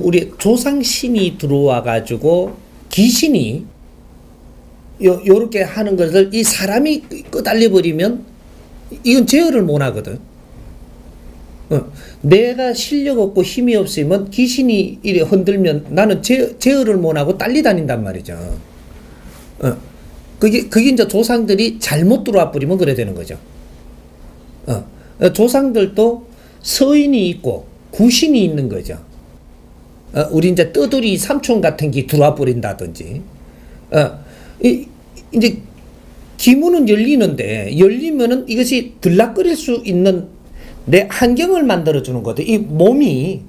우리 조상신이 들어와 가지고 귀신이 요렇게 하는 것을 이 사람이 끄달려 버리면 이건 제어를 못 하거든. 내가 실력 없고 힘이 없으면 귀신이 이래 흔들면 나는 제어를 못 하고 딸리 다닌단 말이죠. 그게 이제 조상들이 잘못 들어와 버리면 그래 되는 거죠. 조상들도 서인이 있고 구신이 있는 거죠. 우리 이제 떠돌이 삼촌 같은 게 들어와 버린다든지, 이제 기문은 열리는데 열리면은 이것이 들락거릴 수 있는 내 환경을 만들어주는 거거든. 이 몸이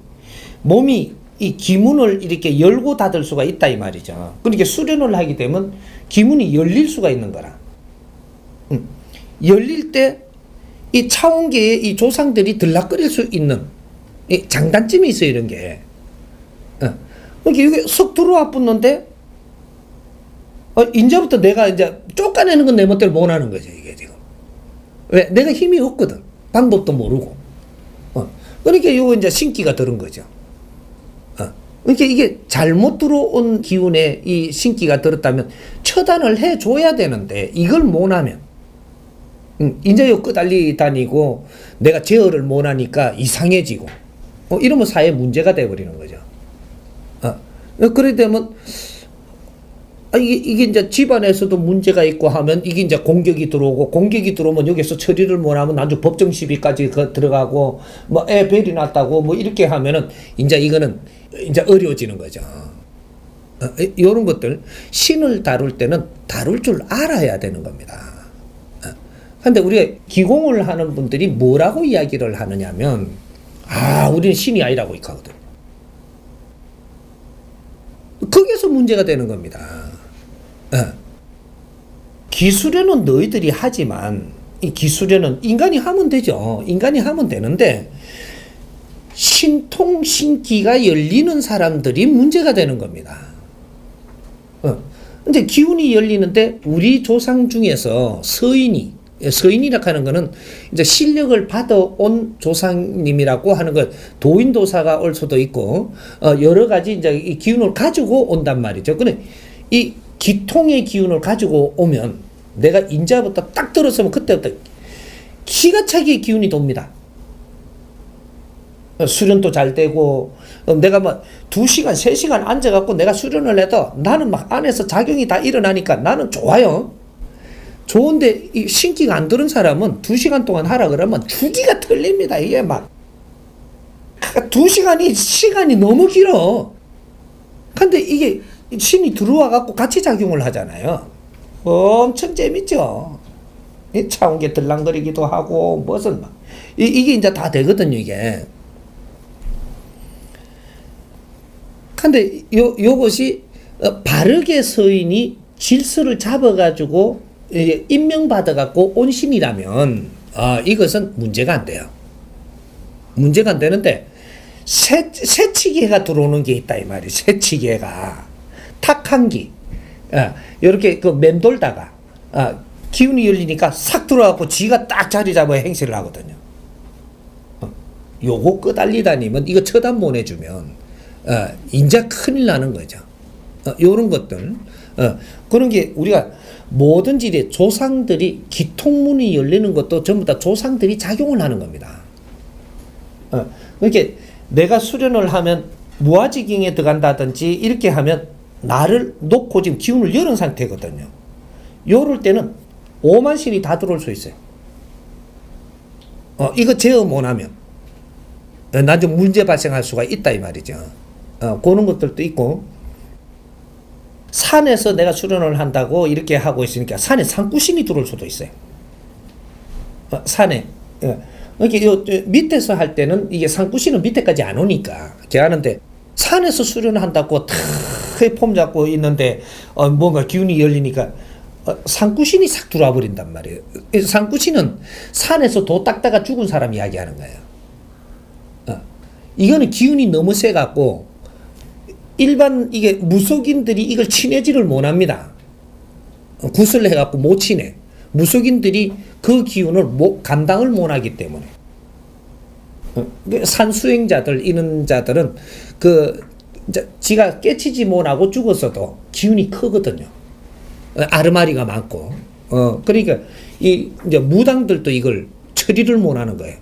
이 기문을 이렇게 열고 닫을 수가 있다 이 말이죠. 그러니까 수련을 하게 되면 기문이 열릴 수가 있는 거라. 열릴 때 이 차원계의 이 조상들이 들락거릴 수 있는 이 장단점이 있어요, 이런 게. 그러니까 이게 쏙 들어와 붙는데, 이제부터 내가 이제 쫓아내는 건 내 멋대로 못 하는 거죠, 이게 지금. 왜? 내가 힘이 없거든. 방법도 모르고. 그러니까 요거 이제 신기가 들은 거죠. 그러니까 이게 잘못 들어온 기운에 이 신기가 들었다면 처단을 해줘야 되는데, 이걸 못 하면, 이제 요 끄달리 다니고, 내가 제어를 못 하니까 이상해지고, 이러면 사회에 문제가 돼버리는 거죠. 그래 되면, 이게 이제 집안에서도 문제가 있고 하면 이게 이제 공격이 들어오고, 공격이 들어오면 여기서 처리를 못 하면 나중 법정 시비까지 들어가고, 뭐 애 별이 났다고 뭐 이렇게 하면은 이제 이거는 이제 어려워지는 거죠. 이런 것들 신을 다룰 때는 다룰 줄 알아야 되는 겁니다. 근데 우리가 기공을 하는 분들이 뭐라고 이야기를 하느냐면, 우리는 신이 아니라고 이렇게 하거든. 거기서 문제가 되는 겁니다. 기술에는 너희들이 하지만, 이 기술에는 인간이 하면 되죠. 인간이 하면 되는데, 신통신기가 열리는 사람들이 문제가 되는 겁니다. 근데 기운이 열리는데, 우리 조상 중에서 서인이라고 하는 거는 이제 실력을 받아온 조상님이라고 하는 것, 도인도사가 올 수도 있고, 여러 가지 이제 이 기운을 가지고 온단 말이죠. 근데 이 기통의 기운을 가지고 오면 내가 인자부터 딱 들었으면 그때부터 기가 차게 기운이 돕니다. 수련도 잘 되고, 내가 막 2시간, 3시간 앉아갖고 내가 수련을 해도 나는 막 안에서 작용이 다 일어나니까 나는 좋아요. 좋은데 이 신기가 안 들은 사람은 2시간 동안 하라 그러면 주기가 틀립니다. 이게 막 2시간이 시간이 너무 길어. 근데 이게 신이 들어와 갖고 같이 작용을 하잖아요. 엄청 재밌죠. 차온게 들랑거리기도 하고 무슨 막 이게 이제 다 되거든요, 이게. 근데 요것이 바르게 서인이 질서를 잡아가지고 임명받아갖고 온 신이라면, 이것은 문제가 안 돼요. 문제가 안 되는데, 새치기가 들어오는 게 있다, 이 말이에요. 새치기가. 탁한기. 이렇게 맴돌다가, 기운이 열리니까 싹 들어가고 지가 딱 자리 잡아 행세를 하거든요. 요거 끄달리 다니면, 이거 처단 못 해주면, 인자 큰일 나는 거죠. 요런 것들. 그런 게 우리가 뭐든지 이래 조상들이 기통문이 열리는 것도 전부 다 조상들이 작용을 하는 겁니다. 그러니까 내가 수련을 하면 무아지경에 들어간다든지 이렇게 하면 나를 놓고 지금 기운을 열은 상태거든요. 요럴 때는 오만신이 다 들어올 수 있어요. 이거 제어 못하면 나중에 문제 발생할 수가 있다 이 말이죠. 그런 것들도 있고, 산에서 내가 수련을 한다고 이렇게 하고 있으니까 산에 산구신이 들어올 수도 있어요. 산에. 이렇게 밑에서 할 때는 이게 산구신은 밑에까지 안 오니까 제가 하는데, 산에서 수련을 한다고 탁 폼 잡고 있는데 뭔가 기운이 열리니까 산구신이 싹 들어와 버린단 말이에요. 산구신은 산에서 도 닦다가 죽은 사람 이야기하는 거예요. 이거는 기운이 너무 세갖고 일반 이게 무속인들이 이걸 치내지를 못합니다. 구슬 해갖고 못 치내. 무속인들이 그 기운을 감당을 못하기 때문에. 산수행자들 이런 자들은 이제 지가 깨치지 못하고 죽었어도 기운이 크거든요. 아르마리가 많고. 그러니까 이제 무당들도 이걸 처리를 못 하는 거예요.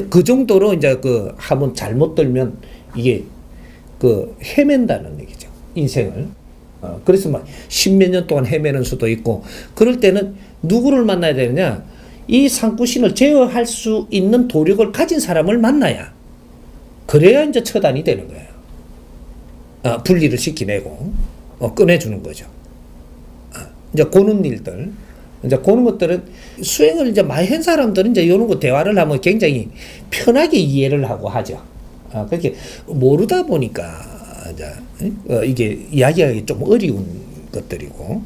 그 정도로 이제 한번 잘못 들면 이게 헤맨다는 얘기죠. 인생을. 그래서 막 십몇 년 동안 헤매는 수도 있고, 그럴 때는 누구를 만나야 되느냐? 이 상쿠신을 제어할 수 있는 도력을 가진 사람을 만나야, 그래야 이제 처단이 되는 거예요. 분리를 시키내고, 꺼내주는 거죠. 이제 고는 일들, 이제 고는 것들은 수행을 이제 많이 한 사람들은 이제 이런 거 대화를 하면 굉장히 편하게 이해를 하고 하죠. 그렇게 모르다 보니까 이제 이게 이야기하기 좀 어려운 것들이고,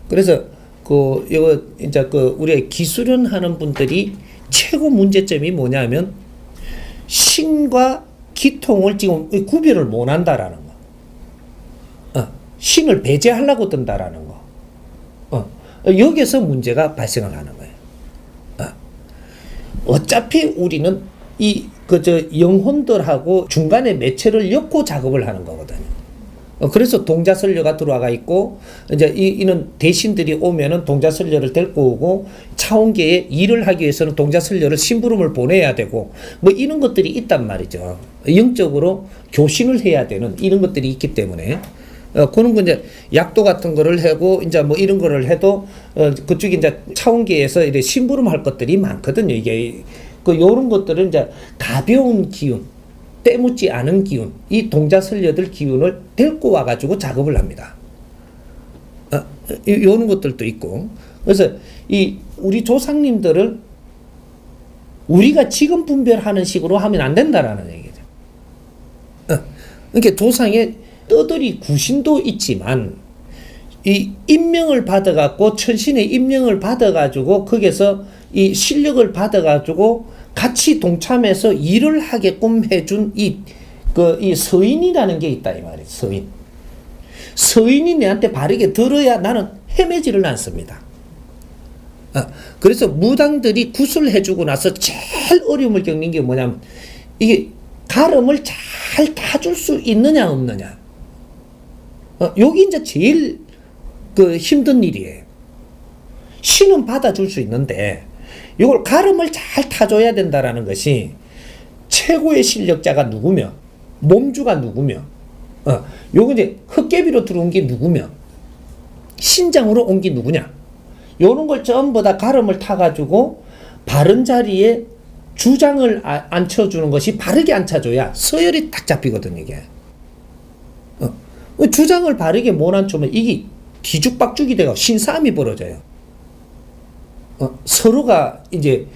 그래서 이거 이제 우리 기술은 하는 분들이 최고 문제점이 뭐냐면 신과 기통을 지금 구별을 못 한다라는 거. 신을 배제하려고 든다라는 거. 여기서 문제가 발생을 하는 거예요. 어차피 우리는 영혼들하고 중간에 매체를 엮고 작업을 하는 거거든요. 그래서 동자설녀가 들어와 있고, 이제 이는 대신들이 오면은 동자설녀를 데리고 오고, 차원계에 일을 하기 위해서는 동자설녀를 심부름을 보내야 되고, 뭐 이런 것들이 있단 말이죠. 영적으로 교신을 해야 되는 이런 것들이 있기 때문에, 그런 거 이제 약도 같은 거를 하고, 이제 뭐 이런 거를 해도, 그쪽에 이제 차원계에서 이렇게 심부름할 것들이 많거든요. 이게, 요런 것들은 이제 가벼운 기운, 때묻지 않은 기운, 이 동자설녀들 기운을 데리고 와가지고 작업을 합니다. 이런 것들도 있고. 그래서 우리 조상님들을 우리가 지금 분별하는 식으로 하면 안 된다라는 얘기죠. 그러니까 조상의 떠들이 구신도 있지만, 이 임명을 받아갖고, 천신의 임명을 받아가지고, 거기서 이 실력을 받아가지고, 같이 동참해서 일을 하게끔 해준 이 서인이라는 게 있다, 이 말이에요. 서인. 서인이 내한테 바르게 들어야 나는 헤매지를 않습니다. 그래서 무당들이 구슬해주고 나서 제일 어려움을 겪는 게 뭐냐면, 이게 가름을 잘 타줄 수 있느냐, 없느냐. 여기 이제 제일 힘든 일이에요. 신은 받아줄 수 있는데, 이걸 가름을 잘 타줘야 된다라는 것이 최고의 실력자가 누구며, 몸주가 누구며, 요거 이제 흑개비로 들어온 게 누구며, 신장으로 온 게 누구냐. 요런 걸 전부 다 가름을 타가지고 바른 자리에 주장을 앉혀주는 것이, 바르게 앉혀줘야 서열이 딱 잡히거든, 이게. 주장을 바르게 못 앉추면 이게 뒤죽박죽이 되고 신싸움이 벌어져요. 서로가 이제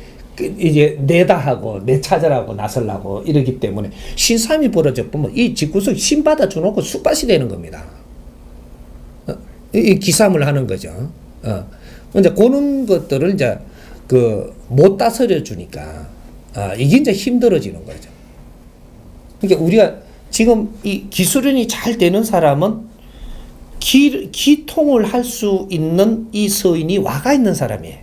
내다 하고 내 찾으라고 나설라고 이러기 때문에 신싸움이 벌어져 보면 이 집구석 신 받아주놓고 쑥밭이 되는 겁니다. 이 기싸움을 하는 거죠. 이제 그런 것들을 이제 못 다스려 주니까 이게 이제 힘들어지는 거죠. 그러니까 우리가 지금 이 기술련이 잘 되는 사람은 기통을 할 수 있는 이 서인이 와가 있는 사람이에요.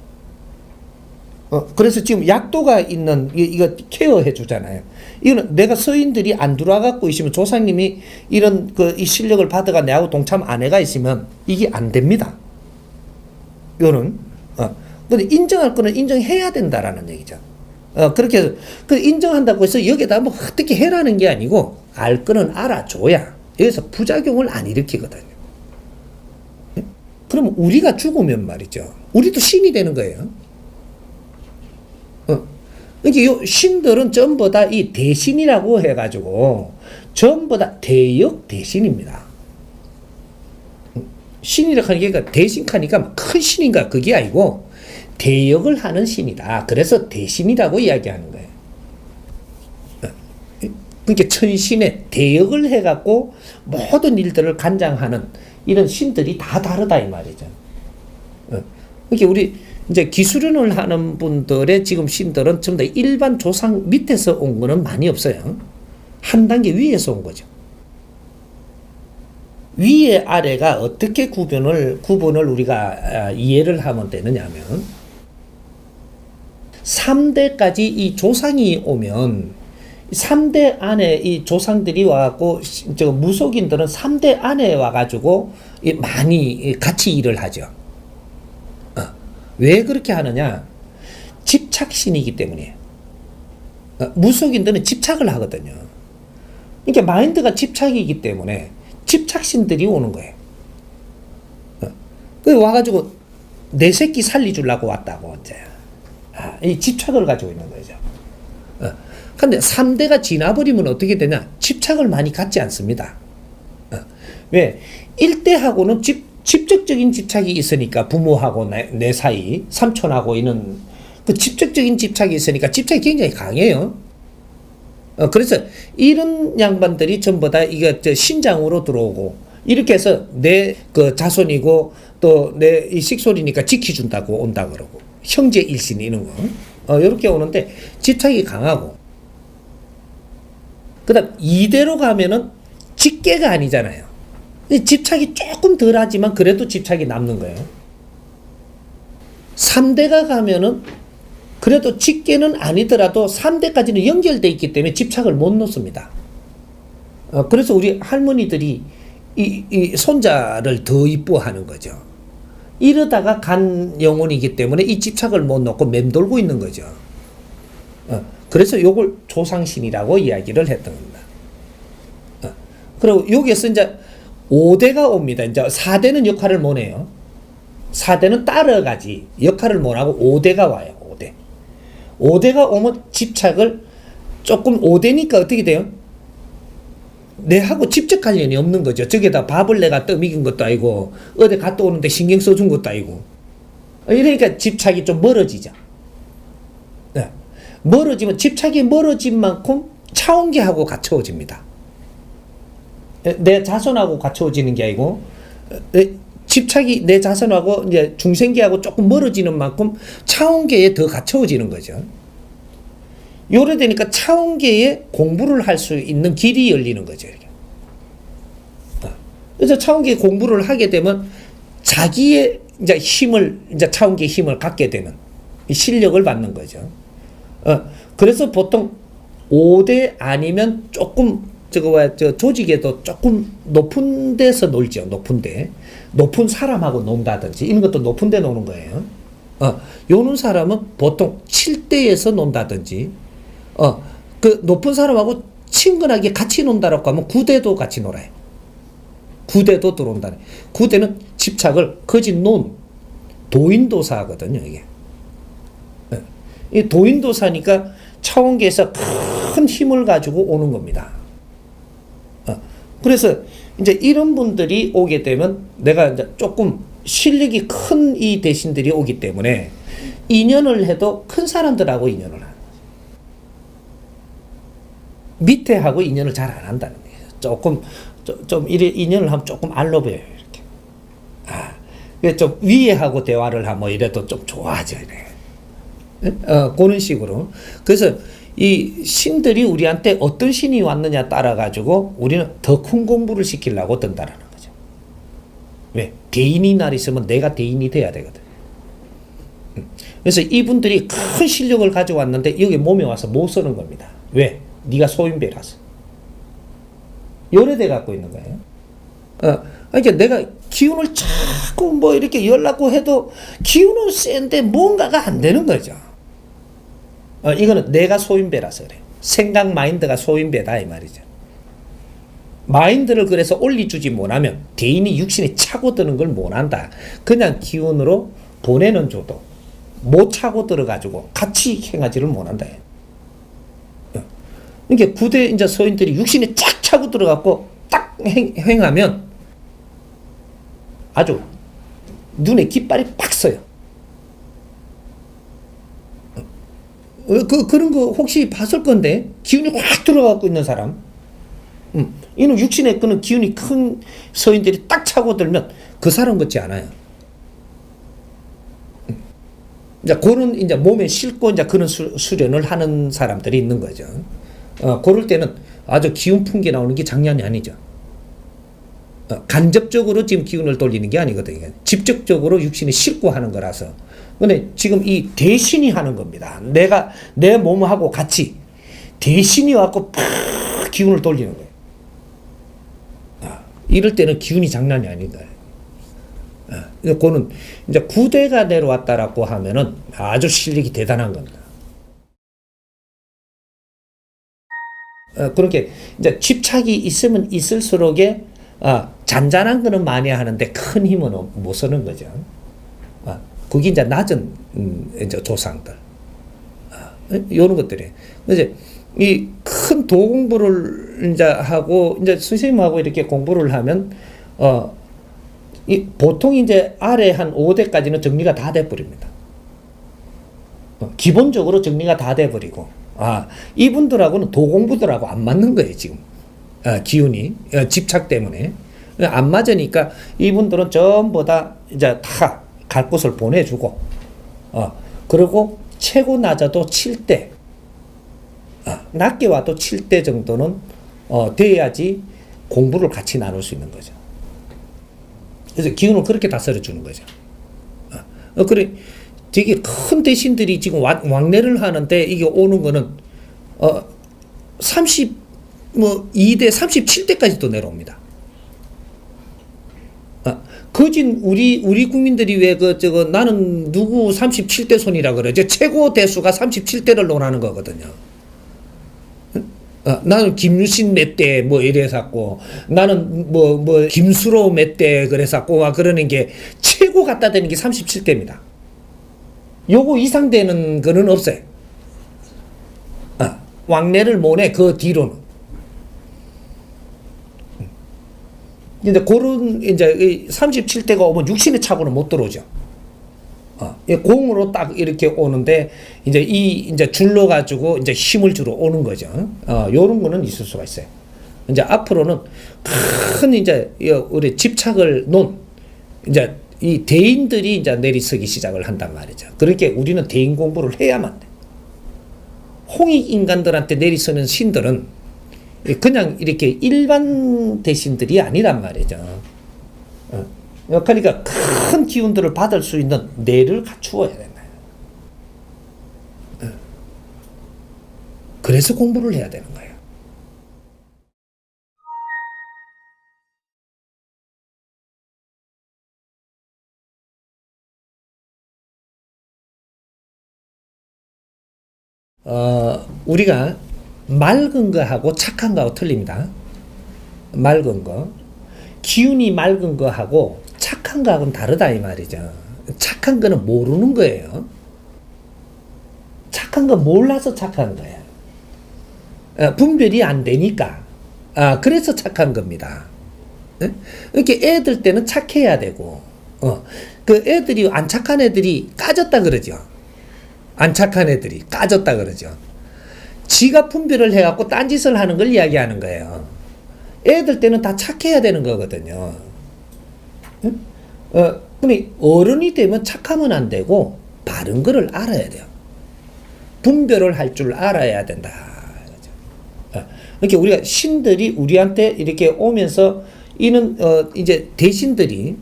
그래서 지금 약도가 있는, 이거 케어해 주잖아요. 이거는 내가 서인들이 안 들어와 갖고 있으면, 조상님이 이런 이 실력을 받아가 내하고 동참 아내가 있으면 이게 안 됩니다. 요는. 근데 인정할 거는 인정해야 된다라는 얘기죠. 그렇게 해서, 인정한다고 해서 여기다 뭐 어떻게 해라는 게 아니고, 알 거는 알아줘야 여기서 부작용을 안 일으키거든요. 그러면 우리가 죽으면 말이죠. 우리도 신이 되는 거예요. 그러니까 요 신들은 전부 다 이 대신이라고 해가지고 전부 다 대역 대신입니다. 신이라고 하니까 대신하니까 큰 신인가 그게 아니고 대역을 하는 신이다. 그래서 대신이라고 이야기하는 거예요. 그러니까 천신의 대역을 해갖고 모든 일들을 관장하는 이런 신들이 다 다르다 이 말이죠. 그러니까 우리 이제 기술연을 하는 분들의 지금 신들은 전부 다 일반 조상 밑에서 온 거는 많이 없어요. 한 단계 위에서 온 거죠. 위에 아래가 어떻게 구분을 우리가 이해를 하면 되느냐면 3대까지 이 조상이 오면 3대 안에 이 조상들이 와갖고, 저 무속인들은 3대 안에 와가지고 많이 같이 일을 하죠. 왜 그렇게 하느냐? 집착신이기 때문이에요. 무속인들은 집착을 하거든요. 그러니까 마인드가 집착이기 때문에 집착신들이 오는 거예요. 그 와가지고 내 새끼 살리주려고 왔다고 이제 이 집착을 가지고 있는 거죠. 근데 3대가 지나버리면 어떻게 되냐? 집착을 많이 갖지 않습니다. 왜? 1대하고는 직접적인 집착이 있으니까 부모하고 내 사이, 삼촌하고 있는 그 직접적인 집착이 있으니까 집착이 굉장히 강해요. 그래서 이런 양반들이 전부 다 이거 신장으로 들어오고 이렇게 해서 내 그 자손이고 또 내 이 식솔이니까 지켜준다고 온다 그러고 형제 일신 이런 거 이렇게 오는데 집착이 강하고 그다음 2대로 가면은 직계가 아니잖아요. 집착이 조금 덜하지만 그래도 집착이 남는 거예요. 3대가 가면은 그래도 직계는 아니더라도 3대까지는 연결되어 있기 때문에 집착을 못 놓습니다. 그래서 우리 할머니들이 이 손자를 더 이뻐하는 거죠. 이러다가 간 영혼이기 때문에 이 집착을 못 놓고 맴돌고 있는 거죠. 그래서 요걸 조상신이라고 이야기를 했던 겁니다. 그리고 여기에서 이제 5대가 옵니다. 이제 4대는 역할을 못 해요. 4대는 따라가지 역할을 못 하고 5대가 와요. 5대. 5대가 오면 집착을 조금 5대니까 어떻게 돼요? 내하고 직접 관련이 없는 거죠. 저기다 밥을 내가 떠먹인 것도 아니고 어디 갔다 오는데 신경 써준 것도 아니고 이러니까 집착이 좀 멀어지죠. 네. 멀어지면 집착이 멀어진 만큼 차원계하고 갖춰집니다. 내 자손하고 갖춰지는 게 아니고 집착이 내 자손하고 이제 중생계하고 조금 멀어지는 만큼 차원계에 더 갖춰지는 거죠. 요래 되니까 차원계에 공부를 할 수 있는 길이 열리는 거죠. 그래서 차원계 공부를 하게 되면 자기의 이제 힘을 이제 차원계 힘을 갖게 되는 실력을 받는 거죠. 그래서 보통 5대 아니면 조금 저 조직에도 조금 높은 데서 놀죠. 높은 사람하고 논다든지 이런 것도 높은 데 노는 거예요. 요는 사람은 보통 7대에서 논다든지 그 높은 사람하고 친근하게 같이 논다라고 하면 9대도 같이 놀아요. 9대도 들어온다네. 9대는 집착을 거짓 논 도인도사거든요. 이게 이 도인도사니까 차원계에서 큰 힘을 가지고 오는 겁니다. 그래서 이제 이런 분들이 오게 되면 내가 이제 조금 실력이 큰 이 대신들이 오기 때문에 인연을 해도 큰 사람들하고 인연을 하는 거죠. 밑에 하고 인연을 잘 안 한다는 거예요. 조금 좀 이래 인연을 하면 조금 알로베요 이렇게. 좀 위에 하고 대화를 하면 뭐 이래도 좀 좋아져 이래. 그런 식으로. 그래서 이 신들이 우리한테 어떤 신이 왔느냐 따라 가지고 우리는 더 큰 공부를 시키려고 든다라는 거죠. 왜? 대인이 날 있으면 내가 대인이 돼야 되거든. 그래서 이분들이 큰 실력을 가져왔는데 여기 몸에 와서 못 쓰는 겁니다. 왜? 네가 소인배라서. 요래돼 갖고 있는 거예요. 그러니까 내가 기운을 자꾸 뭐 이렇게 열라고 해도 기운은 센데 뭔가가 안 되는 거죠. 이거는 내가 소인배라서 그래. 생각 마인드가 소인배다 이 말이죠. 마인드를 그래서 올려주지 못하면 대인이 육신에 차고드는 걸 못한다. 그냥 기운으로 보내는 줘도 못 차고 들어가지고 같이 행하지를 못한다. 그러니까 구대 이제 서인들이 육신에 쫙 차고 들어가고 딱 행하면 아주 눈에 깃발이 팍 서요. 그런 거 혹시 봤을 건데 기운이 확 들어가고 있는 사람, 이는 육신에 그는 기운이 큰 서인들이 딱 차고 들면 그 사람 같지 않아요. 이제 그런 이제 몸에 싣고 이제 그런 수련을 하는 사람들이 있는 거죠. 그럴 때는 아주 기운 풍기 나오는 게 장난이 아니죠. 간접적으로 지금 기운을 돌리는 게 아니거든요. 직접적으로 육신이 싣고 하는 거라서. 근데 지금 이 대신이 하는 겁니다. 내가 내 몸하고 같이 대신이 와갖고 팍 기운을 돌리는 거예요. 이럴 때는 기운이 장난이 아니다. 그거는 이제 구대가 내려왔다라고 하면은 아주 실력이 대단한 겁니다. 그렇게 이제 집착이 있으면 있을수록에 잔잔한 거는 많이 하는데 큰 힘은 못 쓰는 거죠. 그게 이제 낮은 이제 조상들. 이런 것들이. 이제 이 큰 도공부를 이제 하고 이제 선생님하고 이렇게 공부를 하면 보통 이제 아래 한 5대까지는 정리가 다 돼버립니다. 기본적으로 정리가 다 돼버리고 이분들하고는 도공부들하고 안 맞는 거예요 지금. 기운이 집착 때문에 안 맞으니까 이분들은 전부 다 이제 다 갈 곳을 보내주고 그리고 최고 낮아도 7대 낮게 와도 7대 정도는 돼야지 공부를 같이 나눌 수 있는 거죠. 그래서 기운을 그렇게 다스려 주는 거죠. 그래 되게 큰 대신들이 지금 왕래를 하는데 이게 오는 거는 32대 37대까지도 내려옵니다. 거진 우리 국민들이 왜 저거 나는 누구 37대 손이라 그러죠. 최고 대수가 37대를 논하는 거거든요. 나는 김유신 몇 대 뭐 이래서고 나는 뭐 김수로 몇 대 그래서고 막 그러는 게 최고 갖다 대는 게 37대입니다. 요거 이상 되는 거는 없어요. 왕래를 못해 그 뒤로는. 근데 그런 이제 37대가 오면 육신의 차고는 못 들어오죠. 공으로 딱 이렇게 오는데 이제 줄로 가지고 이제 힘을 주러 오는 거죠. 요런 거는 있을 수가 있어요. 이제 앞으로는 큰 이제 우리 집착을 이제 이 대인들이 이제 내리서기 시작을 한단 말이죠. 그렇게 우리는 대인 공부를 해야만 돼. 홍익 인간들한테 내리서는 신들은 그냥 이렇게 일반 대신들이 아니란 말이죠. 그러니까 큰 기운들을 받을 수 있는 뇌를 갖추어야 되나요? 그래서 공부를 해야 되는 거예요. 우리가 맑은 거하고 착한 거하고 틀립니다. 맑은 거. 기운이 맑은 거하고 착한 거하고는 다르다 이 말이죠. 착한 거는 모르는 거예요. 착한 거 몰라서 착한 거예요. 분별이 안 되니까. 그래서 착한 겁니다. 이렇게 애들 때는 착해야 되고, 그 애들이 안 착한 애들이 까졌다 그러죠. 안 착한 애들이 까졌다 그러죠. 지가 분별을 해갖고 딴짓을 하는 걸 이야기하는 거예요. 애들 때는 다 착해야 되는 거거든요. 근데 어른이 되면 착하면 안 되고 바른 거를 알아야 돼요. 분별을 할 줄 알아야 된다. 이렇게 우리가 신들이 우리한테 이렇게 오면서 이는 이제 대신들이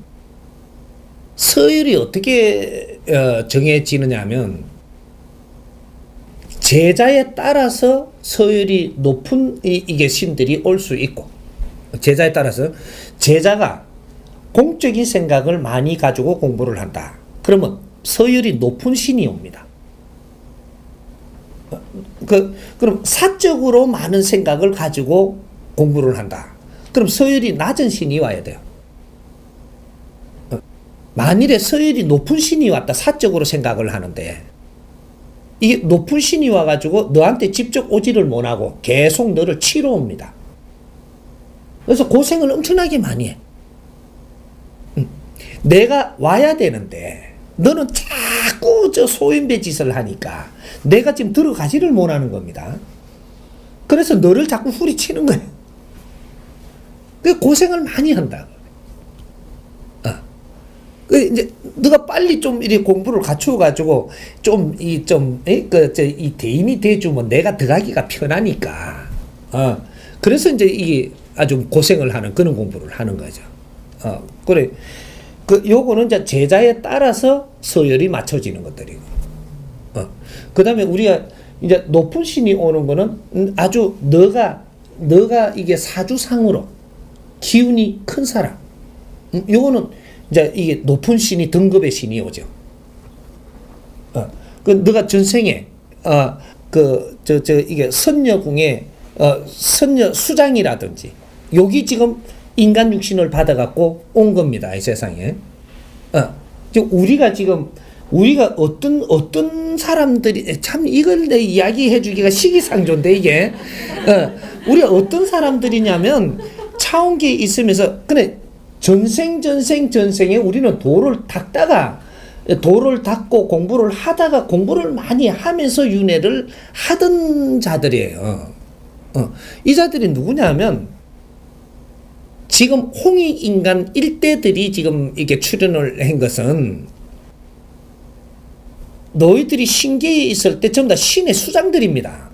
서열이 어떻게 정해지느냐 하면 제자에 따라서 서열이 높은 이게 신들이 올 수 있고 제자에 따라서 제자가 공적인 생각을 많이 가지고 공부를 한다. 그러면 서열이 높은 신이 옵니다. 그럼 사적으로 많은 생각을 가지고 공부를 한다. 그럼 서열이 낮은 신이 와야 돼요. 만일에 서열이 높은 신이 왔다. 사적으로 생각을 하는데 이게 높은 신이 와가지고 너한테 직접 오지를 못하고 계속 너를 치러 옵니다. 그래서 고생을 엄청나게 많이 해. 내가 와야 되는데 너는 자꾸 저 소인배 짓을 하니까 내가 지금 들어가지를 못하는 겁니다. 그래서 너를 자꾸 후리치는 거예요. 그 고생을 많이 한다. 이제 너가 빨리 좀 이렇게 공부를 갖추어가지고 이 대인이 돼주면 내가 들어가기가 편하니까. 그래서 이제 이게 아주 고생을 하는 그런 공부를 하는 거죠. 그래. 요거는 이제 제자에 따라서 서열이 맞춰지는 것들이고. 그 다음에 우리가 이제 높은 신이 오는 거는 아주 너가 이게 사주상으로 기운이 큰 사람. 요거는 이제 이게 높은 신이 등급의 신이 오죠. 그 너가 전생에 이게 선녀궁에 선녀 수장이라든지 여기 지금 인간 육신을 받아갖고 온 겁니다. 이 세상에. 지금 우리가 어떤 사람들이 참 이걸 내 이야기해 주기가 시기상조인데 이게 우리가 어떤 사람들이냐면 차원계에 있으면서 근데 전생에 우리는 도를 닦고 공부를 하다가 공부를 많이 하면서 윤회를 하던 자들이에요. 이 자들이 누구냐면 지금 홍익인간 일대들이 지금 이게 출연을 한 것은 너희들이 신계에 있을 때 전부 다 신의 수장들입니다.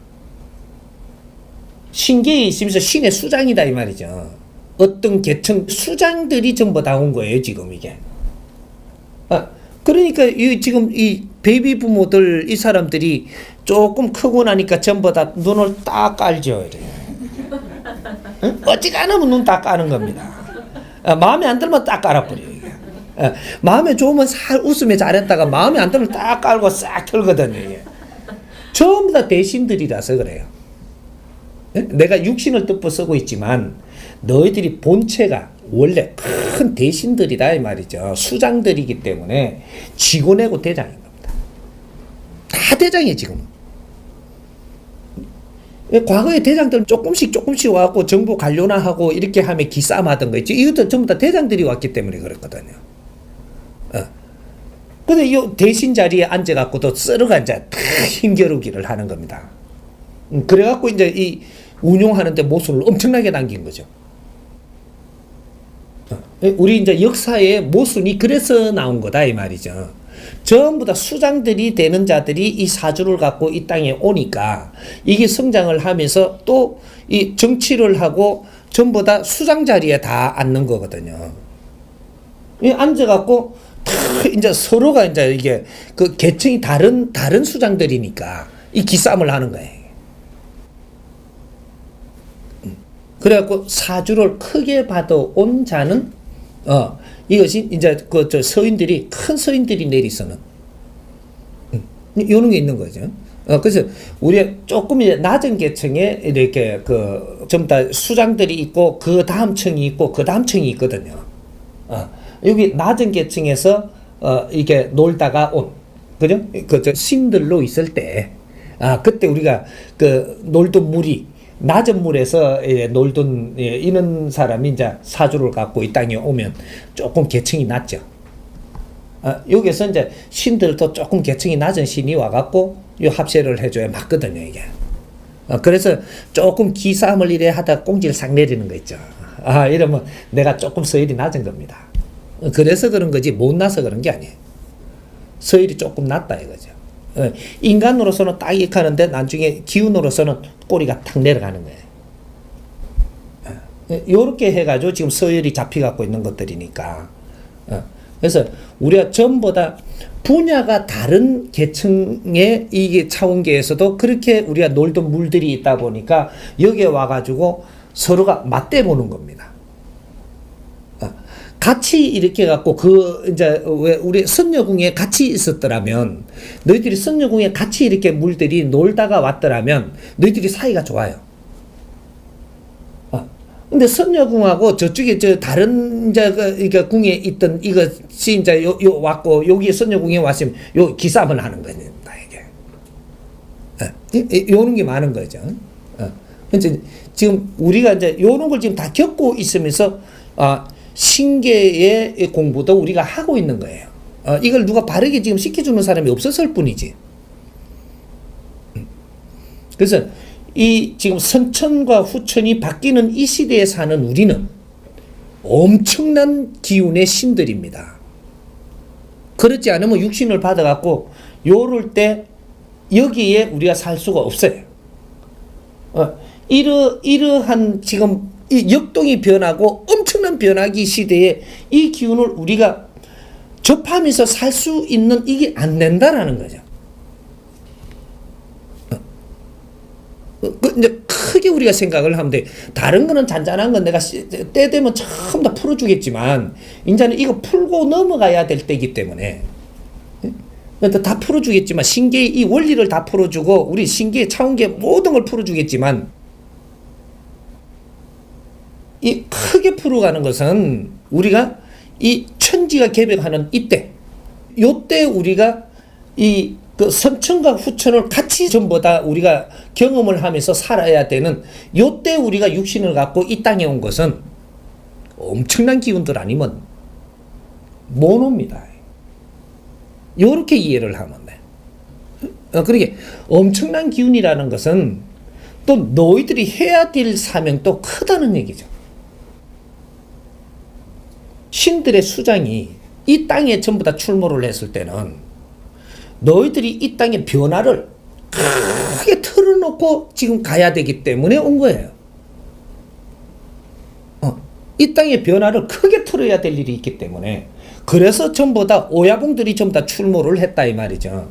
신계에 있으면서 신의 수장이다 이 말이죠. 어떤 계층 수장들이 전부 다 온 거예요 지금 이게. 그러니까 지금 이 베이비 부모들 이 사람들이 조금 크고 나니까 전부 다 눈을 딱 깔죠. 응? 어지간하면 눈 딱 까는 겁니다. 마음에 안 들면 딱 깔아버려요. 이게. 마음에 좋으면 살 웃으며 잘했다가 마음에 안 들면 딱 깔고 싹 털거든요. 이게. 전부 다 대신들이라서 그래요. 내가 육신을 덮어 쓰고 있지만 너희들이 본체가 원래 큰 대신들이다 이 말이죠. 수장들이기 때문에 쥐고 내고 대장인 겁니다. 다 대장이에요 지금은. 과거에 대장들 조금씩 와갖고 정부 관료나하고 이렇게 하면 기싸움하던 거 있죠. 이것도 전부 다 대장들이 왔기 때문에 그렇거든요. 근데 이 대신 자리에 앉아갖고도 썰어가 이제 힘겨루기를 하는 겁니다. 그래갖고 이제 이 운용하는데 모순을 엄청나게 남긴 거죠. 우리 이제 역사의 모순이 그래서 나온 거다 이 말이죠. 전부 다 수장들이 되는 자들이 이 사주를 갖고 이 땅에 오니까 이게 성장을 하면서 또 이 정치를 하고 전부 다 수장 자리에 다 앉는 거거든요. 앉아갖고 이제 서로가 이제 이게 그 계층이 다른 수장들이니까 이 기싸움을 하는 거예요. 그래갖고 사주를 크게 받아온 자는 이것이 이제 서인들이 큰 서인들이 내리서는 이런 게 있는 거죠. 그래서 우리 조금 이제 낮은 계층에 이렇게 전부 다 수장들이 있고 그 다음 층이 있고 그 다음 층이 있거든요. 여기 낮은 계층에서 이렇게 놀다가 온 그죠? 신들로 있을 때 그때 우리가 놀던 물이 낮은 물에서 놀던 이런 사람이 이제 사주를 갖고 이 땅에 오면 조금 계층이 낮죠. 여기서 이제 신들도 조금 계층이 낮은 신이 와갖고 요 합세를 해줘야 맞거든요 이게. 그래서 조금 기싸움을 이래 하다 꽁지를 싹 내리는 거 있죠. 이러면 내가 조금 서열이 낮은 겁니다. 그래서 그런 거지 못나서 그런 게 아니에요. 서열이 조금 낮다 이거죠. 인간으로서는 딱 이렇게 하는데 나중에 기운으로서는 꼬리가 탁 내려가는 거예요. 요렇게 해가지고 지금 서열이 잡혀갖고 있는 것들이니까. 그래서 우리가 전부 다 분야가 다른 계층의 이게 차원계에서도 그렇게 우리가 놀던 물들이 있다 보니까 여기에 와가지고 서로가 맞대보는 겁니다. 같이 이렇게 갖고 이제 왜 우리 선녀궁에 같이 있었더라면 너희들이 선녀궁에 같이 이렇게 물들이 놀다가 왔더라면 너희들이 사이가 좋아요. 근데 선녀궁하고 저쪽에 다른 이제 이게 궁에 있던 이것이 이제 요 왔고 여기 선녀궁에 왔으면 요 기싸움을 하는 겁니다 이게. 요런 게 많은 거죠. 이제 지금 우리가 이제 요런 걸 지금 다 겪고 있으면서 신계의 공부도 우리가 하고 있는 거예요. 이걸 누가 바르게 지금 시켜주는 사람이 없었을 뿐이지. 그래서 이 지금 선천과 후천이 바뀌는 이 시대에 사는 우리는 엄청난 기운의 신들입니다. 그렇지 않으면 육신을 받아갖고 요럴 때 여기에 우리가 살 수가 없어요. 이러한 지금 이 역동이 변하고 엄청난 변화기 시대에 이 기운을 우리가 접하면서 살 수 있는 이게 안 된다라는 거죠. 이제 크게 우리가 생각을 하면 돼. 다른 거는 잔잔한 건 내가 때 되면 전부 다 풀어주겠지만, 이제는 이거 풀고 넘어가야 될 때이기 때문에. 다 풀어주겠지만, 신계의 이 원리를 다 풀어주고, 우리 신계, 차원계 모든 걸 풀어주겠지만, 이 크게 풀어가는 것은 우리가 이 천지가 개벽하는 이때, 요때 우리가 그 선천과 후천을 같이 전부 다 우리가 경험을 하면서 살아야 되는 요때 우리가 육신을 갖고 이 땅에 온 것은 엄청난 기운들 아니면 못 옵니다. 요렇게 이해를 하면 돼. 그러게 엄청난 기운이라는 것은 또 너희들이 해야 될 사명도 크다는 얘기죠. 신들의 수장이 이 땅에 전부 다 출몰을 했을 때는 너희들이 이 땅의 변화를 크게 틀어놓고 지금 가야 되기 때문에 온 거예요. 이 땅의 변화를 크게 틀어야 될 일이 있기 때문에, 그래서 전부 다 오야공들이 전부 다 출몰을 했다 이 말이죠.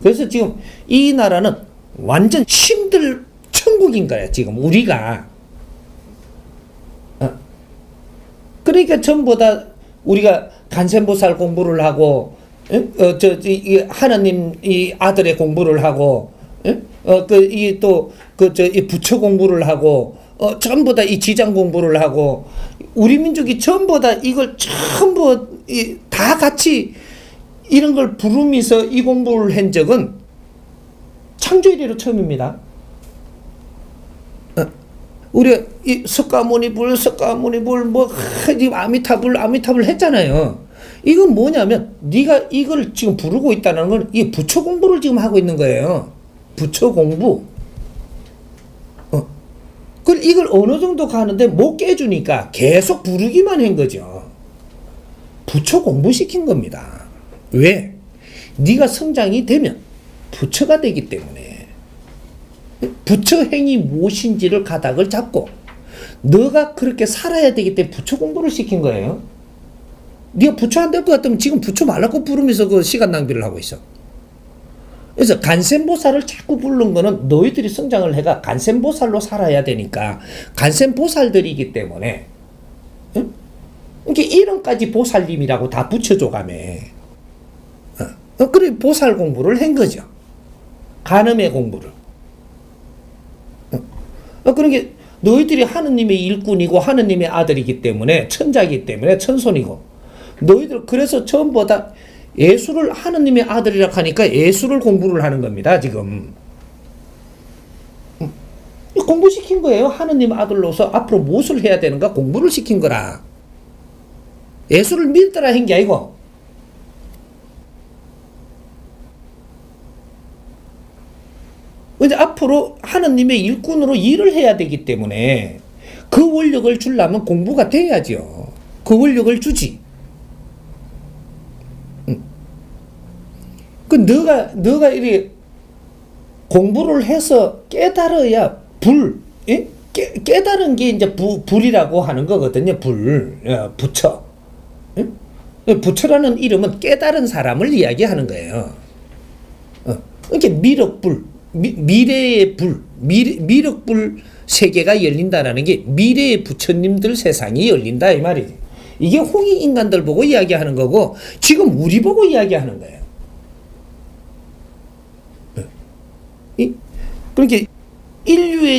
그래서 지금 이 나라는 완전 신들 천국인 거예요. 지금 우리가. 그러니까 전부 다 우리가 간센보살 공부를 하고, 하나님 이 아들의 공부를 하고, 이 부처 공부를 하고, 전부 다 이 지장 공부를 하고, 우리 민족이 전부 다 이걸 전부 다 같이 이런 걸 부르면서 이 공부를 한 적은 창조 이래로 처음입니다. 우리가 이 석가모니불 뭐 아미타불 했잖아요. 이건 뭐냐면 네가 이걸 지금 부르고 있다는 건 이 부처 공부를 지금 하고 있는 거예요. 부처 공부. 이걸 어느 정도 가는데 못 깨주니까 계속 부르기만 한 거죠. 부처 공부시킨 겁니다. 왜? 네가 성장이 되면 부처가 되기 때문에. 부처 행위 무엇인지를 가닥을 잡고 너가 그렇게 살아야 되기 때문에 부처 공부를 시킨 거예요. 네가 부처 안 될 것 같으면 지금 부처 말라고 부르면서 그 시간 낭비를 하고 있어. 그래서 간센보살을 자꾸 부르는 거는 너희들이 성장을 해가 간센보살로 살아야 되니까 간센보살들이기 때문에, 응? 이렇게 이름까지 보살님이라고 다 붙여줘가며, 그래 보살 공부를 한 거죠. 간음의 공부를. 그러니까 너희들이 하느님의 일꾼이고 하느님의 아들이기 때문에 천자이기 때문에 천손이고, 너희들 그래서 전부 다 예수를 하느님의 아들이라 하니까 예수를 공부를 하는 겁니다. 지금 공부시킨 거예요. 하느님 아들로서 앞으로 무엇을 해야 되는가 공부를 시킨 거라. 예수를 믿더라 한 게 아니고. 이제 앞으로 하느님의 일꾼으로 일을 해야 되기 때문에 그 원력을 주려면 공부가 돼야죠. 그 원력을 주지. 너가 이렇게 공부를 해서 깨달아야 깨달은 게 이제 불이라고 하는 거거든요. 부처. 부처라는 이름은 깨달은 사람을 이야기하는 거예요. 이렇게 미륵불, 미래의 불, 미륵불 세계가 열린다라는 게 미래의 부처님들 세상이 열린다 이 말이지. 이게 홍익 인간들 보고 이야기하는 거고 지금 우리 보고 이야기하는 거예요. 그렇게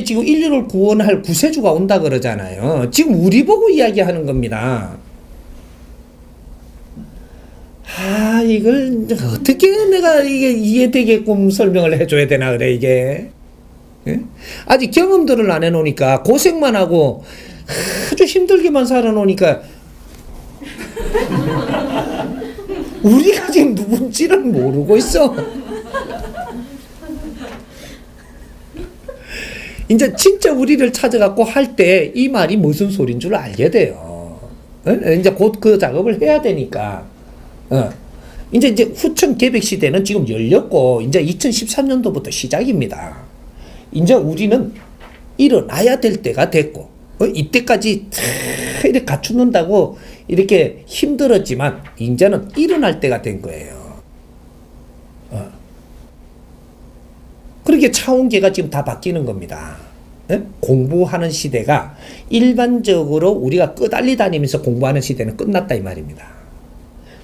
지금 인류를 구원할 구세주가 온다 그러잖아요. 지금 우리 보고 이야기하는 겁니다. 이걸 어떻게 내가 이게 이해되게끔 설명을 해줘야 되나 그래 이게. 아직 경험들을 안 해놓으니까 고생만 하고 아주 힘들게만 살아놓으니까 우리가 지금 누군지를 모르고 있어. 이제 진짜 우리를 찾아갖고 할 때 이 말이 무슨 소린 줄 알게 돼요. 이제 곧 그 작업을 해야 되니까. 이제 후천 개백 시대는 지금 열렸고, 이제 2013년도부터 시작입니다. 이제 우리는 일어나야 될 때가 됐고, 이때까지 이렇게 갖추는다고 이렇게 힘들었지만, 이제는 일어날 때가 된 거예요. 그러게 이게 차원계가 지금 다 바뀌는 겁니다. 예? 공부하는 시대가 일반적으로 우리가 끄달리 다니면서 공부하는 시대는 끝났다 이 말입니다.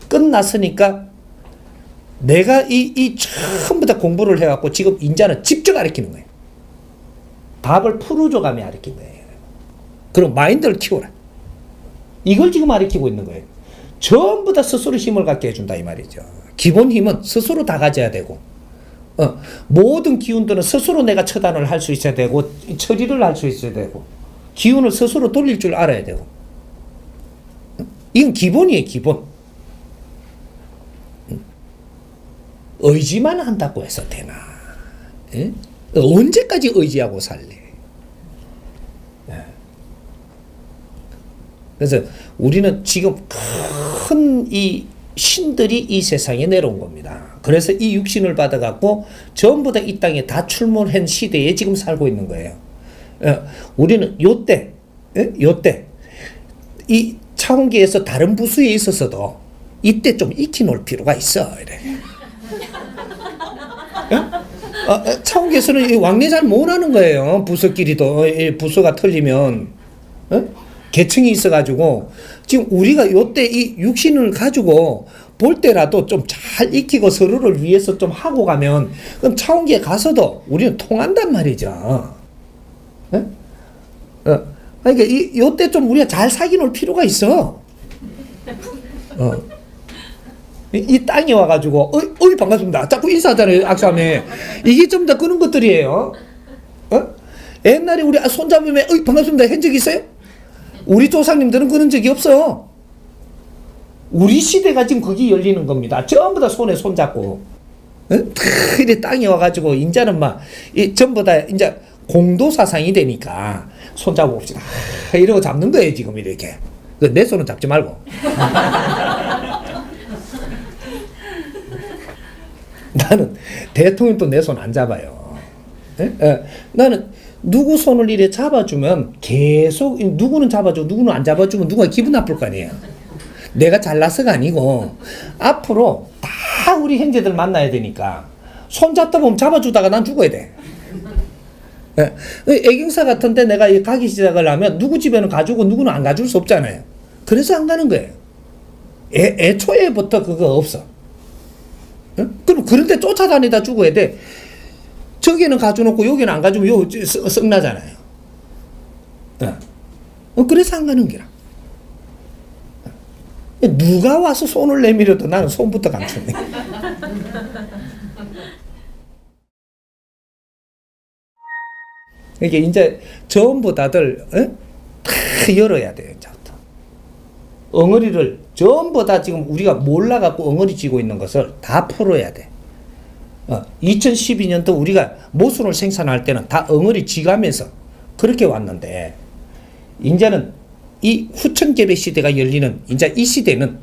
끝났으니까 내가 이 전부 다 공부를 해갖고 지금 인자는 직접 가르치는 거예요. 답을 풀어줘가며 가르친 거예요. 그럼 마인드를 키워라. 이걸 지금 가르치고 있는 거예요. 전부 다 스스로 힘을 갖게 해준다 이 말이죠. 기본 힘은 스스로 다 가져야 되고 모든 기운들은 스스로 내가 처단을 할 수 있어야 되고 처리를 할 수 있어야 되고 기운을 스스로 돌릴 줄 알아야 되고 이건 기본이에요. 기본. 의지만 한다고 해서 되나? 예? 언제까지 의지하고 살래? 예. 그래서 우리는 지금 큰 이 신들이 이 세상에 내려온 겁니다. 그래서 이 육신을 받아갖고 전부 다 이 땅에 다 출몰한 시대에 지금 살고 있는 거예요. 우리는 요때 이 차원계에서 다른 부수에 있어서도 이때 좀 익히 놀 필요가 있어. 이래. 차원계에서는 왕래 잘 못하는 거예요. 부서끼리도 부서가 틀리면 계층이 있어가지고 지금 우리가 요때 이 육신을 가지고 볼 때라도 좀 잘 익히고 서로를 위해서 좀 하고 가면 그럼 차원계에 가서도 우리는 통한단 말이죠. 그러니까 요때 좀 우리가 잘 사귀 놀 필요가 있어. 이 땅에 와가지고 어이 반갑습니다. 자꾸 인사하잖아요. 악수하면 이게 좀 더 그런 것들이에요. 옛날에 우리 손잡으면 어이 반갑습니다 한 적 있어요? 우리 조상님들은 그런 적이 없어. 우리 시대가 지금 거기 열리는 겁니다. 전부 다 손에 손잡고 이래 땅에 와가지고 인자는 막 전부 다 이제 공도 사상이 되니까 손잡고 봅시다. 이러고 잡는 거예요 지금 이렇게. 내 손은 잡지 말고. 나는 대통령도 내 손 안 잡아요. 나는 누구 손을 이래 잡아주면 계속 누구는 잡아주고 누구는 안 잡아주면 누가 기분 나쁠 거 아니에요. 내가 잘나서가 아니고 앞으로 다 우리 형제들 만나야 되니까 손 잡다 보면 잡아주다가 난 죽어야 돼. 애경사 같은데 내가 가기 시작을 하면 누구 집에는 가주고 누구는 안 가줄 수 없잖아요. 그래서 안 가는 거예요. 애초에부터 그거 없어. 그럼 그런데 쫓아다니다 죽어야 돼. 저기는 가져놓고 여기는 안 가주면 요 썩나잖아요. 그래서 안 가는 거라. 누가 와서 손을 내밀어도 나는 손부터 감추네. 이게 이제 전부 다들 다 열어야 돼요. 이제부터. 엉어리를 전부 다 지금 우리가 몰라갖고 엉어리 쥐고 있는 것을 다 풀어야 돼. 2012년도 우리가 모순을 생산할 때는 다 엉어리 쥐가면서 그렇게 왔는데 이제는 이 후천개배 시대가 열리는 이제 이 시대는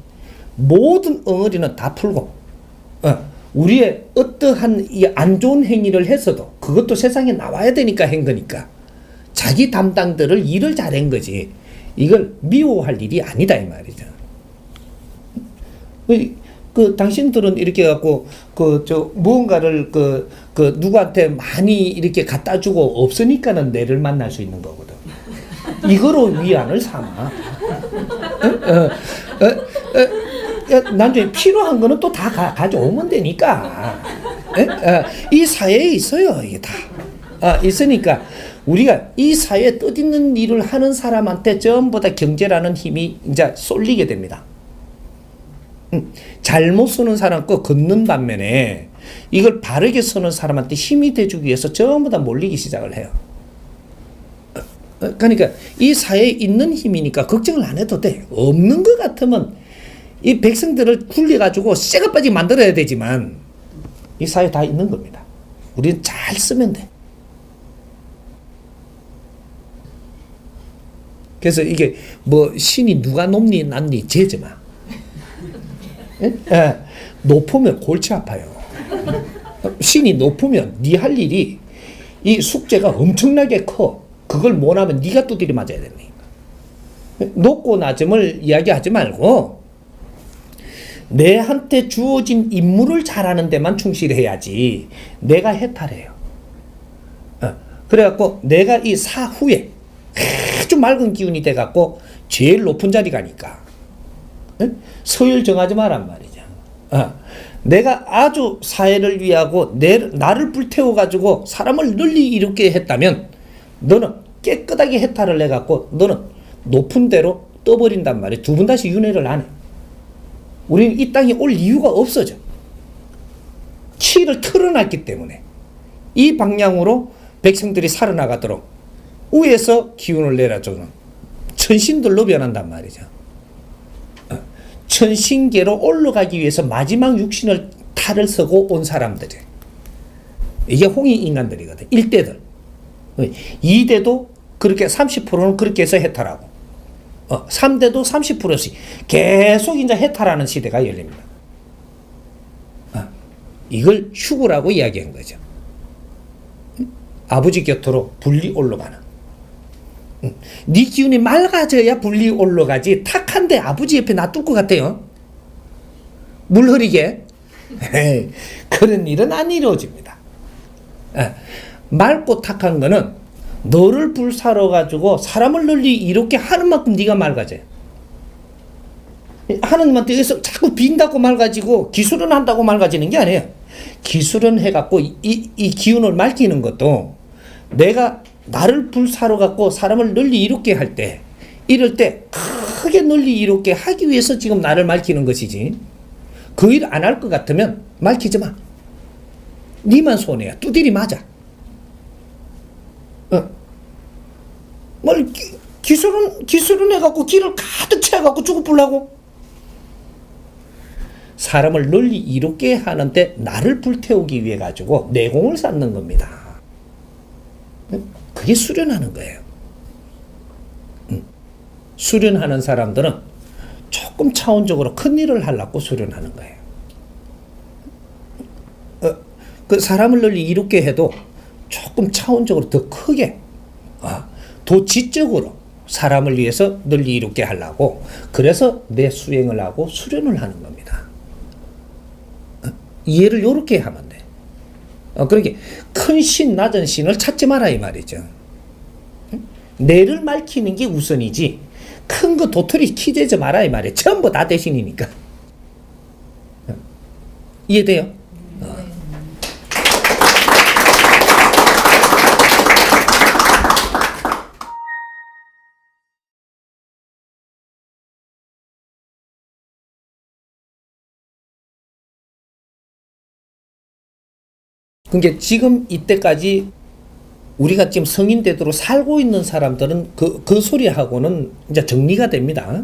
모든 엉어리는 다 풀고 우리의 어떠한 이 안 좋은 행위를 했어도 그것도 세상에 나와야 되니까 한 거니까 자기 담당들을 일을 잘한 거지 이걸 미워할 일이 아니다 이 말이죠. 당신들은 이렇게 갖고 무언가를 누구한테 많이 이렇게 갖다 주고 없으니까는 내를 만날 수 있는 거거든. 이거로 위안을 삼아. 나중에 필요한 거는 또 다 가져오면 되니까. 이 사회에 있어요, 이게 다. 있으니까 우리가 이 사회에 뜻있는 일을 하는 사람한테 전부 다 경제라는 힘이 이제 쏠리게 됩니다. 잘못 쓰는 사람 거 걷는 반면에 이걸 바르게 쓰는 사람한테 힘이 돼주기 위해서 전부 다 몰리기 시작을 해요. 그러니까 이 사회에 있는 힘이니까 걱정을 안 해도 돼. 없는 것 같으면 이 백성들을 굴려가지고 쇠가 빠지게 만들어야 되지만 이 사회에 다 있는 겁니다. 우리는 잘 쓰면 돼. 그래서 이게 뭐 신이 누가 높니 낮니 재지 마. 높으면 골치 아파요. 신이 높으면 네 할 일이 이 숙제가 엄청나게 커. 그걸 못하면 네가 두드려 맞아야 되니까. 높고 낮음을 이야기하지 말고 내한테 주어진 임무를 잘하는 데만 충실해야지 내가 해탈해요. 그래갖고 내가 이 사후에 아주 맑은 기운이 돼갖고 제일 높은 자리 가니까 서열 정하지 말란 말이죠. 내가 아주 사회를 위하고 나를 불태워가지고 사람을 널리 이롭게 했다면 너는 깨끗하게 해탈을 해갖고 너는 높은 데로 떠버린단 말이에요. 두 번 다시 윤회를 안 해. 우리는 이 땅에 올 이유가 없어져. 치를 틀어놨기 때문에 이 방향으로 백성들이 살아나가도록 위에서 기운을 내려주는 천신들로 변한단 말이죠. 천신계로 올라가기 위해서 마지막 육신을 탈을 서고 온 사람들이 이게 홍익인간들이거든. 1대들 2대도 그렇게 30%는 그렇게 해서 해탈하고 3대도 30%씩 계속 이제 해탈하는 시대가 열립니다. 이걸 휴구라고 이야기한 거죠. 아버지 곁으로 분리 올라가는. 네 기운이 맑아져야 분리 올라가지 탁한데 아버지 옆에 놔둘 것 같아요. 물 흐리게. 그런 일은 안 이루어집니다. 맑고 탁한 거는 너를 불사러 가지고 사람을 널리 이렇게 하는 만큼 네가 맑아져요. 하느님한테 여기서 자꾸 빈다고 맑아지고 기술은 한다고 맑아지는 게 아니에요. 기술은 해갖고 이 기운을 맑히는 것도 내가 나를 불사러 갖고 사람을 널리 이롭게 할 때 이럴 때 크게 널리 이롭게 하기 위해서 지금 나를 맑히는 것이지 그 일 안 할 것 같으면 맑히지 마. 니만 손해야. 두들이 맞아. 뭘 기술은 해갖고 길을 가득 채워갖고 죽어보려고 사람을 널리 이롭게 하는데 나를 불태우기 위해 가지고 내공을 쌓는 겁니다. 그게 수련하는 거예요. 수련하는 사람들은 조금 차원적으로 큰 일을 하려고 수련하는 거예요. 그 사람을 널리 이롭게 해도 조금 차원적으로 더 크게 더 지적으로 사람을 위해서 널리 이롭게 하려고 그래서 내 수행을 하고 수련을 하는 겁니다. 이해를 요렇게 하면 돼. 그러니까 큰 신, 낮은 신을 찾지 마라 이 말이죠. 내를 맑히는 게 우선이지 큰 거 도토리 키재지 마라 이 말이에요. 전부 다 대신이니까. 이해돼요? 그러니까 지금 이때까지 우리가 지금 성인 되도록 살고 있는 사람들은 그 소리하고는 이제 정리가 됩니다.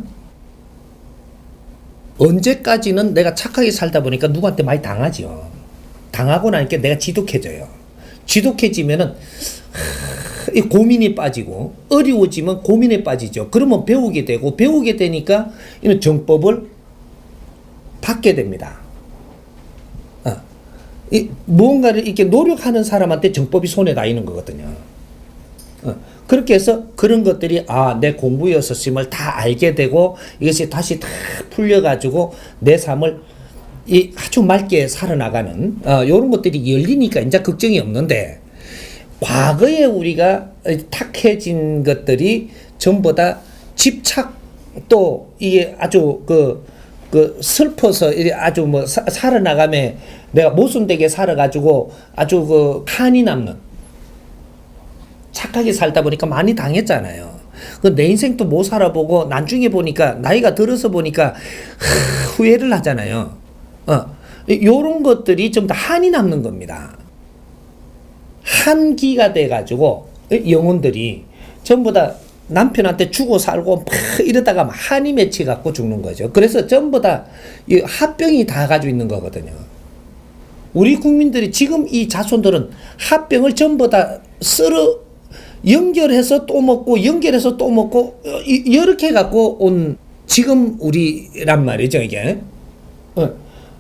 언제까지는 내가 착하게 살다 보니까 누구한테 많이 당하죠. 당하고 나니까 내가 지독해져요. 지독해지면은 고민이 빠지고 어려워지면 고민에 빠지죠. 그러면 배우게 되고 배우게 되니까 이런 정법을 받게 됩니다. 무언가를 이렇게 노력하는 사람한테 정법이 손에 닿이는 거거든요. 그렇게 해서 그런 것들이 내 공부였었음을 다 알게 되고 이것이 다시 다 풀려가지고 내 삶을 아주 맑게 살아나가는 이런 것들이 열리니까 이제 걱정이 없는데 과거에 우리가 탁해진 것들이 전부 다 집착 또 이게 아주 슬퍼서 아주 살아나가며 내가 모순되게 살아가지고 아주 칸이 남는 착하게 살다 보니까 많이 당했잖아요. 내 인생도 못 살아보고 나중에 보니까 나이가 들어서 보니까 후회를 하잖아요. 요런 것들이 좀 다 한이 남는 겁니다. 한기가 돼가지고 영혼들이 전부 다 남편한테 주고 살고 이러다가 한이 맺혀갖고 죽는 거죠. 그래서 전부 다 이 합병이 다 가지고 있는 거거든요. 우리 국민들이 지금 이 자손들은 합병을 전부 다 썰어 연결해서 또 먹고 연결해서 또 먹고 이렇게 갖고 온 지금 우리란 말이죠 이게.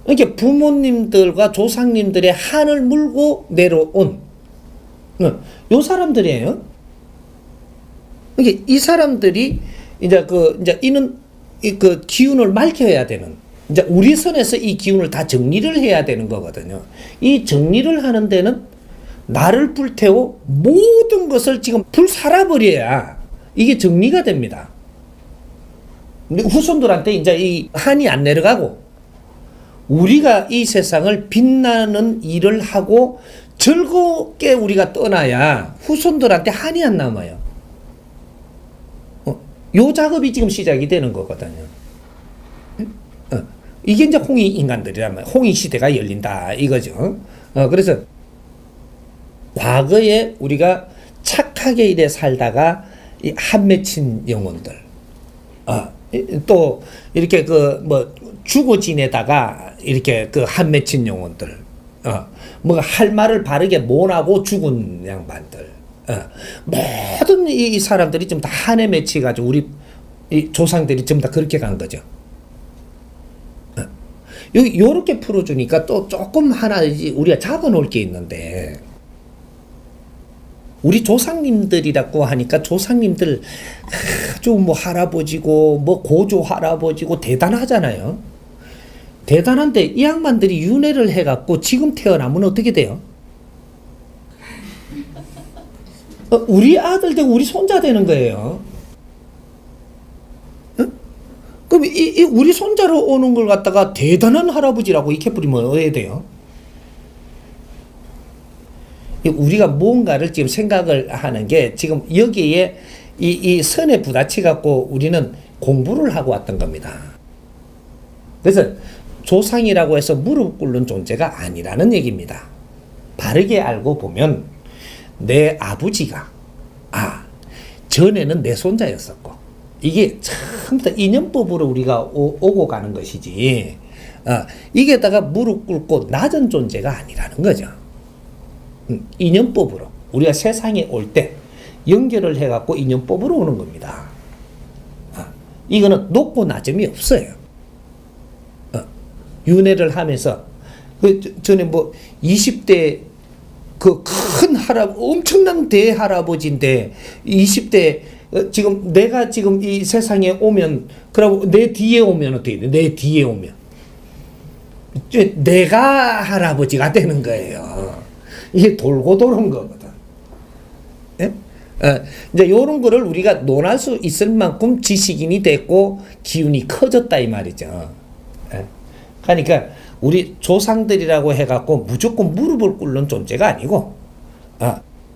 이렇게 부모님들과 조상님들의 한을 물고 내려온 요 사람들이에요. 이 사람들이 이제 이는 기운을 맑혀야 되는 이제 우리 선에서 이 기운을 다 정리를 해야 되는 거거든요. 이 정리를 하는 데는 나를 불태워 모든 것을 지금 불살아버려야 이게 정리가 됩니다. 근데 후손들한테 이제 이 한이 안 내려가고 우리가 이 세상을 빛나는 일을 하고 즐겁게 우리가 떠나야 후손들한테 한이 안 남아요. 요 작업이 지금 시작이 되는 거거든요. 이게 이제 홍익 인간들이라면 홍익 시대가 열린다 이거죠. 그래서 과거에 우리가 착하게 이래 살다가 이 한 맺힌 영혼들, 또 이렇게 그 뭐 죽어 지내다가 이렇게 그 한 맺힌 영혼들, 뭐 할 말을 바르게 못하고 죽은 양반들, 모든 이 사람들이 좀 다 한에 맺혀가지고 우리 이 조상들이 전부 다 그렇게 간 거죠. 여기 요렇게 풀어주니까 또 조금 하나 우리가 잡아놓을 게 있는데, 우리 조상님들이라고 하니까 조상님들 좀 뭐 할아버지고 뭐 고조 할아버지고 대단하잖아요. 대단한데 이 양반들이 윤회를 해갖고 지금 태어나면 어떻게 돼요? 우리 아들 되고 우리 손자 되는 거예요. 그럼 이 우리 손자로 오는 걸 갖다가 대단한 할아버지라고 이렇게 부리면 어떻게 돼요? 우리가 뭔가를 지금 생각을 하는 게 지금 여기에 이 선에 부딪혀 갖고 우리는 공부를 하고 왔던 겁니다. 그래서 조상이라고 해서 무릎 꿇는 존재가 아니라는 얘기입니다. 바르게 알고 보면 내 아버지가 전에는 내 손자였었고, 이게 전부 다 인연법으로 우리가 오고 가는 것이지, 이게다가 무릎 꿇고 낮은 존재가 아니라는 거죠. 인연법으로 우리가 세상에 올 때 연결을 해갖고 인연법으로 오는 겁니다. 이거는 높고 낮음이 없어요. 윤회를 하면서 전에 뭐 20대 그 큰 엄청난 대할아버지인데 20대 지금 내가 지금 이 세상에 오면, 그러고 내 뒤에 오면 어떻게 돼? 내 뒤에 오면 내가 할아버지가 되는 거예요. 이게 돌고 도는 거거든. 예? 이제 요런 거를 우리가 논할 수 있을 만큼 지식인이 됐고 기운이 커졌다 이 말이죠. 예? 그러니까 우리 조상들이라고 해갖고 무조건 무릎을 꿇는 존재가 아니고,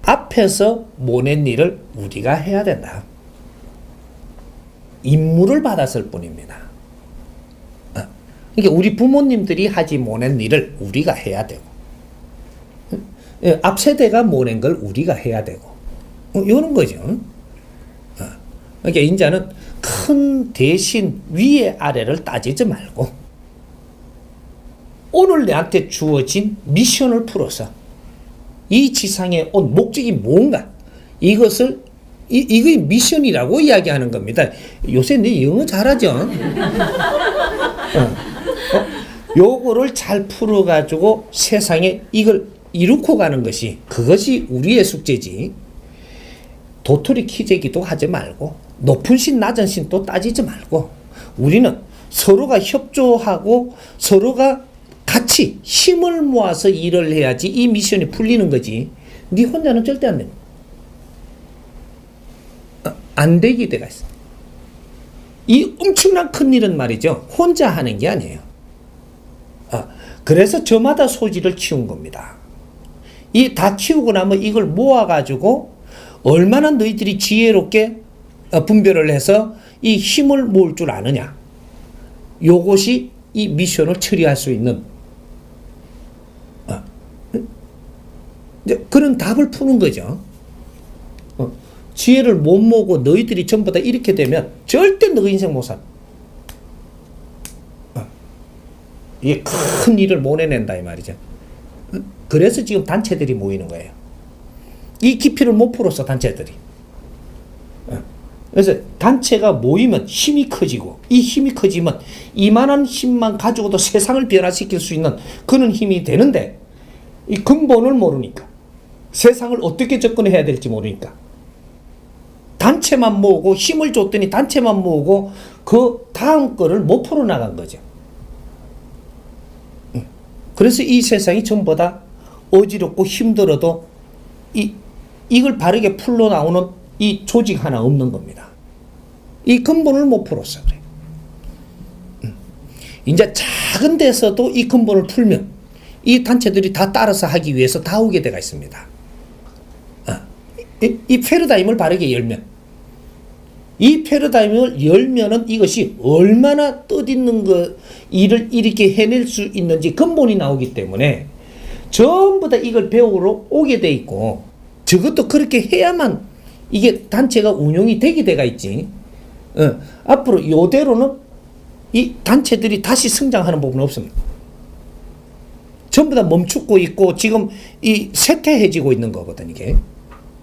앞에서 모낸 일을 우리가 해야 된다. 임무를 받았을 뿐입니다. 그러니까 우리 부모님들이 하지 못한 일을 우리가 해야 되고, 앞 세대가 못한 걸 우리가 해야 되고, 이런 거죠. 그러니까 인자는 큰 대신 위에 아래를 따지지 말고 오늘 내한테 주어진 미션을 풀어서 이 지상에 온 목적이 뭔가, 이것을 이게 미션이라고 이야기하는 겁니다. 요새 내 영어 잘하죠? 요거를 잘 풀어가지고 세상에 이걸 이루고 가는 것이, 그것이 우리의 숙제지. 도토리 키재기도 하지 말고 높은 신 낮은 신 또 따지지 말고, 우리는 서로가 협조하고 서로가 같이 힘을 모아서 일을 해야지 이 미션이 풀리는 거지. 네 혼자는 절대 안 됩니다. 안 되게 돼가 있어. 이 엄청난 큰 일은 말이죠, 혼자 하는 게 아니에요. 그래서 저마다 소질을 키운 겁니다. 이 다 키우고 나면 이걸 모아가지고 얼마나 너희들이 지혜롭게 분별을 해서 이 힘을 모을 줄 아느냐. 요것이 이 미션을 처리할 수 있는 그런 답을 푸는 거죠. 지혜를 못 모으고 너희들이 전부 다 이렇게 되면 절대 너 인생 못 살. 이게 큰 일을 못 해낸다 이 말이죠. 그래서 지금 단체들이 모이는 거예요. 이 깊이를 못 풀었어 단체들이. 그래서 단체가 모이면 힘이 커지고, 이 힘이 커지면 이만한 힘만 가지고도 세상을 변화시킬 수 있는 그런 힘이 되는데, 이 근본을 모르니까, 세상을 어떻게 접근해야 될지 모르니까 단체만 모으고 힘을 줬더니 단체만 모으고 그 다음 거를 못 풀어나간 거죠. 그래서 이 세상이 전부 다 어지럽고 힘들어도 이걸 바르게 풀러 나오는 이 조직 하나 없는 겁니다. 이 근본을 못 풀었어. 그래. 이제 작은 데서도 이 근본을 풀면 이 단체들이 다 따라서 하기 위해서 다 오게 돼가 있습니다. 이 패러다임을 바르게 열면, 이 패러다임을 열면은 이것이 얼마나 뜻있는 일을 이렇게 해낼 수 있는지 근본이 나오기 때문에 전부 다 이걸 배우러 오게 돼 있고, 저것도 그렇게 해야만 이게 단체가 운영이 되게 돼가 있지. 앞으로 이대로는 이 단체들이 다시 성장하는 부분은 없습니다. 전부 다 멈추고 있고 지금 이 쇠퇴해지고 있는 거거든, 이게.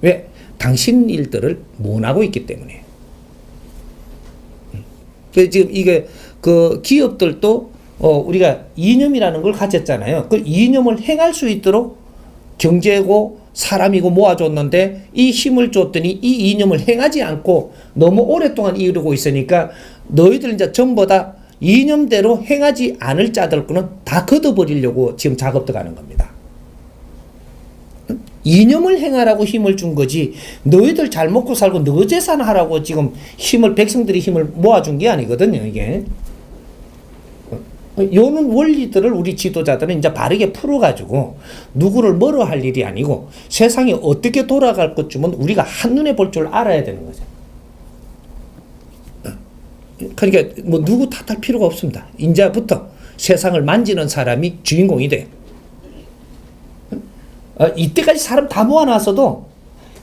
왜? 당신 일들을 못 하고 있기 때문에. 지금 이게 그 기업들도 우리가 이념이라는 걸 가졌잖아요. 그 이념을 행할 수 있도록 경제고 사람이고 모아줬는데 이 힘을 줬더니 이 이념을 행하지 않고 너무 오랫동안 이루고 있으니까 너희들 이제 전부 다 이념대로 행하지 않을 자들 거는 다 걷어버리려고 지금 작업 들어가는 겁니다. 이념을 행하라고 힘을 준 거지 너희들 잘 먹고 살고 너 재산 하라고 지금 백성들이 힘을 모아준 게 아니거든요, 이게. 요는 원리들을 우리 지도자들은 이제 바르게 풀어가지고 누구를 뭐로 할 일이 아니고 세상이 어떻게 돌아갈 것쯤은 우리가 한눈에 볼 줄 알아야 되는 거죠. 그러니까 뭐 누구 탓할 필요가 없습니다. 이제부터 세상을 만지는 사람이 주인공이 돼. 이때까지 사람 다 모아놨어도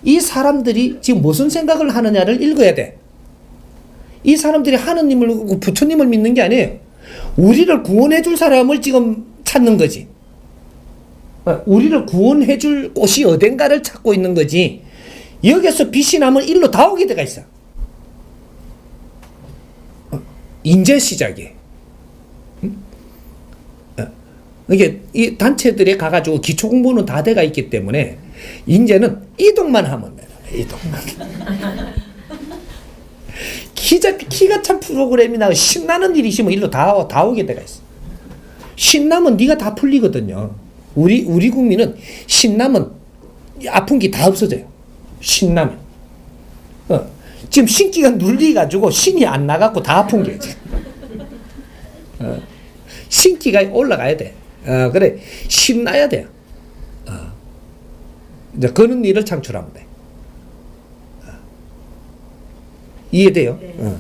이 사람들이 지금 무슨 생각을 하느냐를 읽어야 돼. 이 사람들이 하느님을, 부처님을 믿는 게 아니에요. 우리를 구원해 줄 사람을 지금 찾는 거지. 우리를 구원해 줄 곳이 어딘가를 찾고 있는 거지. 여기서 빛이 나면 일로 다 오게 돼가 있어. 인제 시작이에요. 이게 이 단체들에 가가지고 기초 공부는 다 돼가 있기 때문에 이제는 이동만 하면 돼요. 이동만. 키가 찬 프로그램이 나고 신나는 일이 있으면 일로 다 오게 돼가 있어. 신나면 네가 다 풀리거든요. 우리 국민은 신나면 아픈 게 다 없어져요. 신나면. 지금 신기가 눌리가지고 신이 안 나가고 다 아픈 게 지금. 신기가 올라가야 돼. 그래 신나야 돼요. 이제 그런 일을 창출하면 돼. 이해돼요? 네.